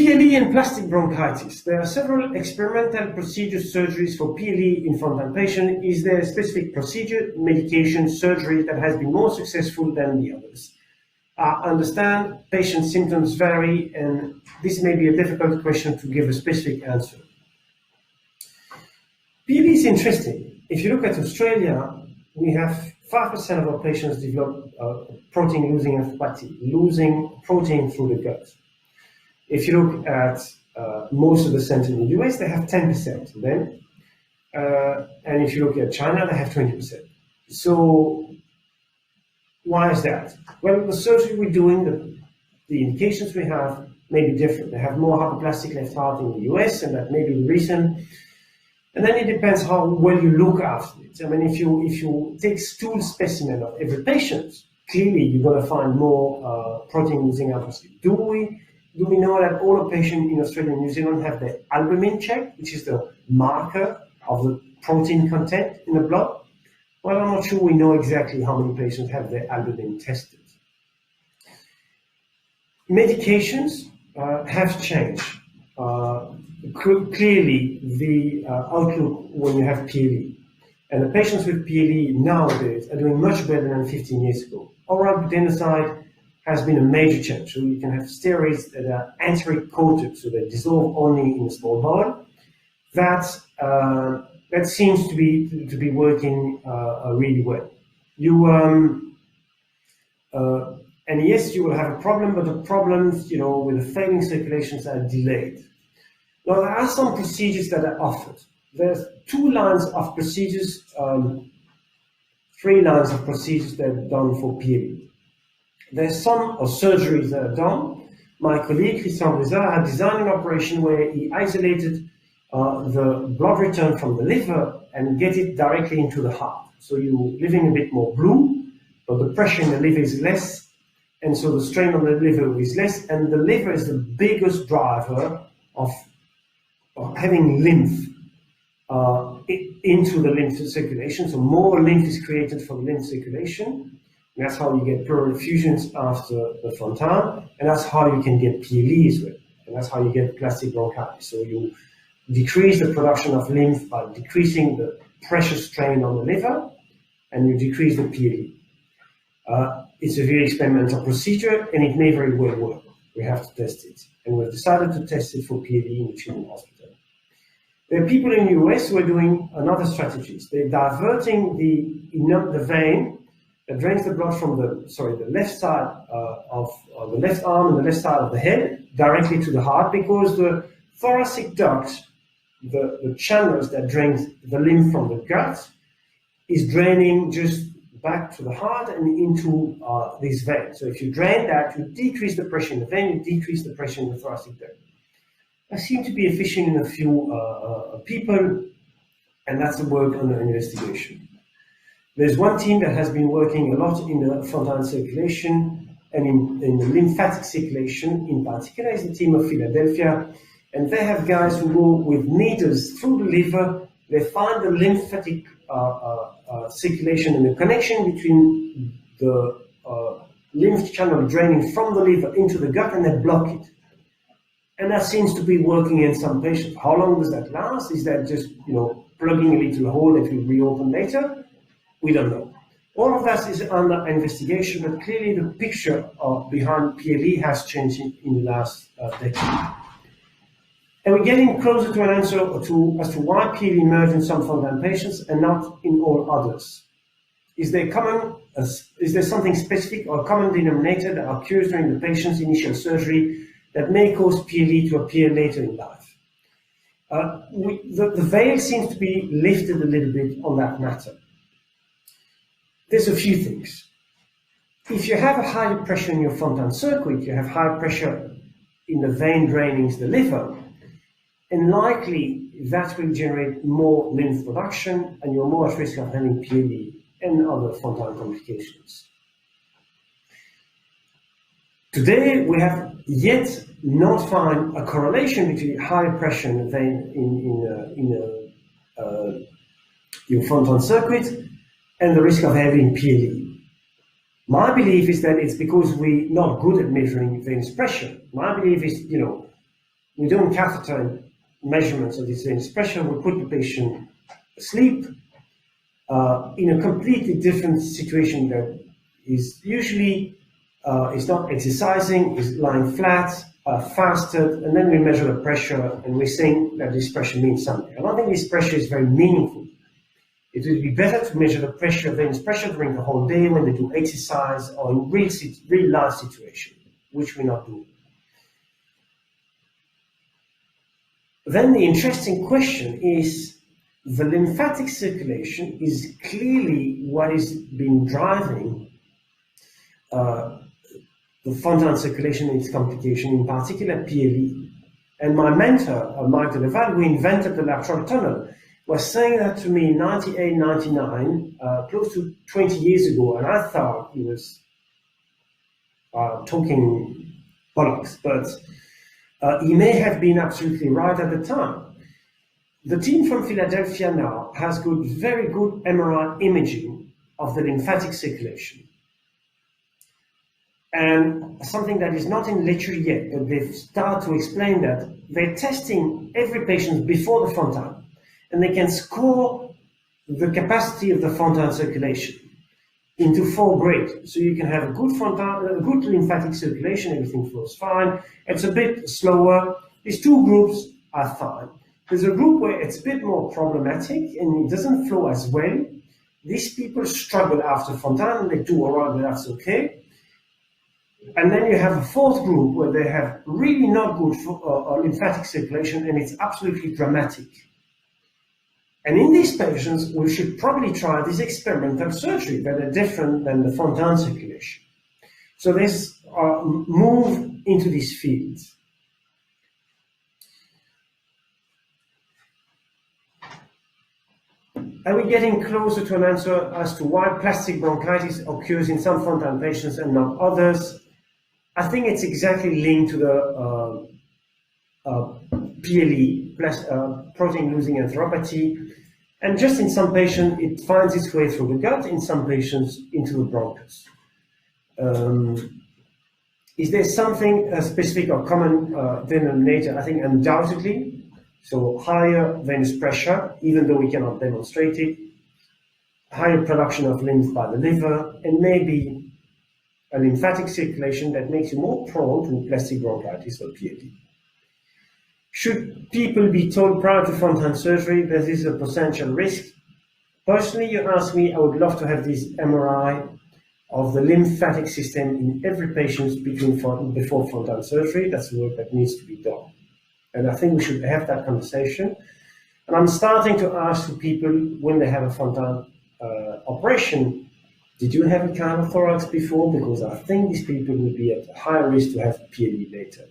PLE and plastic bronchitis. There are several experimental procedures, surgeries for PLE in Fontan patients. Is there a specific procedure, medication, surgery that has been more successful than the others? I understand patient symptoms vary, and this may be a difficult question to give a specific answer. PLE is interesting. If you look at Australia, we have 5% of our patients develop protein-losing enteropathy, losing protein through the gut. If you look at most of the centers in the US, they have 10% of them. And if you look at China, they have 20%. So why is that? Well, the surgery we're doing, the indications we have may be different. They have more hypoplastic left heart in the US, and that may be the reason. And then it depends how well you look after it. I mean, if you take stool specimen of every patient, clearly you're going to find more protein-losing enteropathy. Do we know that all the patients in Australia and New Zealand have the albumin check, which is the marker of the protein content in the blood? Well, I'm not sure we know exactly how many patients have their albumin tested. Medications have changed. Clearly, the outlook when you have PLE. And the patients with PLE nowadays are doing much better than 15 years ago. Oral butenoside has been a major change. So you can have steroids that are enteric coated, so they dissolve only in a small bottle. That seems to be working really well. And yes, you will have a problem, but the problems, with the failing circulations are delayed. Now, there are some procedures that are offered. There's 2 lines of procedures, 3 lines of procedures that are done for PLE. There's some surgeries that are done. My colleague, Christian Brizard, had designed an operation where he isolated the blood return from the liver and get it directly into the heart. So you're living a bit more blue, but the pressure in the liver is less, and so the strain on the liver is less, and the liver is the biggest driver of having lymph into the lymph circulation. So more lymph is created for the lymph circulation. And that's how you get pleural effusions after the Fontan, and that's how you can get PLE as well. And that's how you get plastic bronchitis. So you decrease the production of lymph by decreasing the pressure strain on the liver, and you decrease the PLE. It's a very experimental procedure, and it may very well work. We have to test it. And we've decided to test it for PLE in the children's hospital. There are people in the US who are doing another strategies. They're diverting the vein that drains the blood from the left side of the left arm and the left side of the head directly to the heart, because the thoracic duct, the channels that drains the lymph from the gut, is draining just back to the heart and into this vein. So if you drain that, you decrease the pressure in the vein, you decrease the pressure in the thoracic duct. That seems to be efficient in a few people, and that's the work under investigation. There's one team that has been working a lot in the Fontan circulation and in the lymphatic circulation in particular, is the team of Philadelphia, and they have guys who go with needles through the liver. They find the lymphatic circulation and the connection between the lymph channel draining from the liver into the gut, and they block it. And that seems to be working in some patients. How long does that last? Is that just plugging a little hole that will reopen later? We don't know. All of that is under investigation, but clearly the picture behind PLE has changed in the last decade. And we're getting closer to an answer as to why PLE emerged in some Fontan patients and not in all others. Is there something specific or common denominator that occurs during the patient's initial surgery that may cause PLE to appear later in life? The veil seems to be lifted a little bit on that matter. There's a few things. If you have a higher pressure in your Fontan circuit, you have high pressure in the vein draining the liver, and likely that will generate more lymph production, and you're more at risk of having PLE and other Fontan complications. Today, we have yet not found a correlation between higher pressure in the vein in your Fontan circuit and the risk of having PLE. My belief is that it's because we're not good at measuring venous pressure. My belief is, we do catheter measurements of this venous pressure. We put the patient asleep in a completely different situation that is usually is not exercising, is lying flat, fasted, and then we measure the pressure and we think that this pressure means something. I don't think this pressure is very meaningful. It would be better to measure the pressure, venous pressure during the whole day when they do exercise or in real life situation, which we're not doing. Then the interesting question is, the lymphatic circulation is clearly what has been driving the Fontan circulation and its complication, in particular PLE. And my mentor, Mike Deleval, who invented the lateral tunnel, was saying that to me in 98, 99, close to 20 years ago, and I thought he was talking bollocks, but he may have been absolutely right at the time. The team from Philadelphia now has got very good MRI imaging of the lymphatic circulation. And something that is not in literature yet, but they've started to explain that they're testing every patient before the Fontan, and they can score the capacity of the Fontan circulation into 4 grades. So you can have a good Fontan, a good lymphatic circulation, everything flows fine. It's a bit slower. These 2 groups are fine. There's a group where it's a bit more problematic and it doesn't flow as well. These people struggle after Fontan and they do all right, but that's okay. And then you have a 4th group where they have really not good lymphatic circulation and it's absolutely dramatic. And in these patients, we should probably try this experimental surgery that are different than the Fontan circulation. So there's a move into these fields. Are we getting closer to an answer as to why plastic bronchitis occurs in some Fontan patients and not others? I think it's exactly linked to the PLE, protein-losing enteropathy. And just in some patients, it finds its way through the gut, in some patients, into the bronchus. Is there something specific or common denominator? I think undoubtedly. So higher venous pressure, even though we cannot demonstrate it, higher production of lymph by the liver, and maybe a lymphatic circulation that makes you more prone to plastic bronchitis or PLE. Should people be told prior to Fontan surgery that this is a potential risk? Personally, you ask me, I would love to have this MRI of the lymphatic system in every patient before Fontan surgery. That's the work that needs to be done. And I think we should have that conversation. And I'm starting to ask to people when they have a Fontan operation, did you have a kind of thorax before? Because I think these people will be at higher risk to have PLE later.